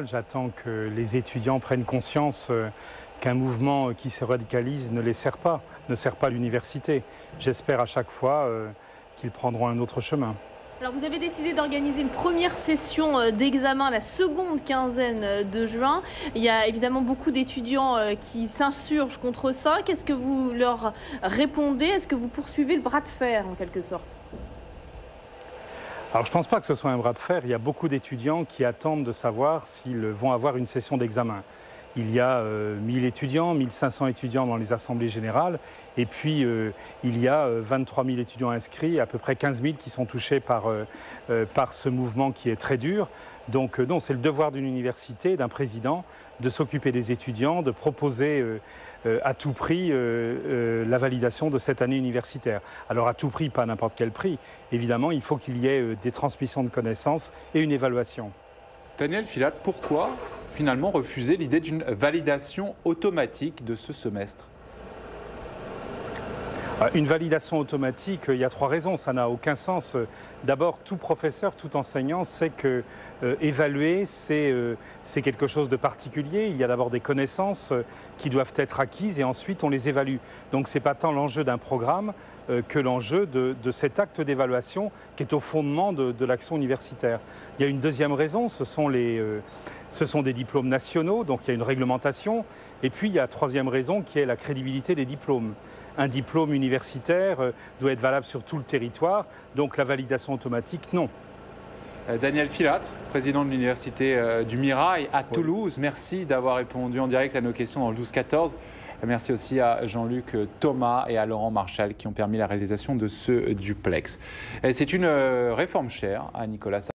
J'attends que les étudiants prennent conscience qu'un mouvement qui se radicalise ne les sert pas, ne sert pas l'université. J'espère à chaque fois qu'ils prendront un autre chemin. Alors vous avez décidé d'organiser une première session d'examen la seconde quinzaine de juin. Il y a évidemment beaucoup d'étudiants qui s'insurgent contre ça. Qu'est-ce que vous leur répondez? Est-ce que vous poursuivez le bras de fer en quelque sorte? Alors je ne pense pas que ce soit un bras de fer. Il y a beaucoup d'étudiants qui attendent de savoir s'ils vont avoir une session d'examen. Il y a 1000 étudiants, 1500 étudiants dans les assemblées générales et puis il y a 23 000 étudiants inscrits, à peu près 15 000 qui sont touchés par ce mouvement qui est très dur. Donc non, c'est le devoir d'une université, d'un président, de s'occuper des étudiants, de proposer à tout prix la validation de cette année universitaire. Alors à tout prix, pas à n'importe quel prix. Évidemment, il faut qu'il y ait des transmissions de connaissances et une évaluation. Daniel Filat, pourquoi finalement refuser l'idée d'une validation automatique de ce semestre? Une validation automatique, il y a 3 raisons, ça n'a aucun sens. D'abord, tout professeur, tout enseignant sait que évaluer, c'est quelque chose de particulier. Il y a d'abord des connaissances qui doivent être acquises et ensuite on les évalue. Donc ce n'est pas tant l'enjeu d'un programme que l'enjeu de cet acte d'évaluation qui est au fondement de l'action universitaire. Il y a une deuxième raison, ce sont des diplômes nationaux, donc il y a une réglementation. Et puis il y a la troisième raison qui est la crédibilité des diplômes. Un diplôme universitaire doit être valable sur tout le territoire, donc la validation automatique, non. Daniel Filâtre, président de l'université du Mirail à Toulouse, merci d'avoir répondu en direct à nos questions dans le 12-14. Merci aussi à Jean-Luc Thomas et à Laurent Marchal qui ont permis la réalisation de ce duplex. C'est une réforme chère à Nicolas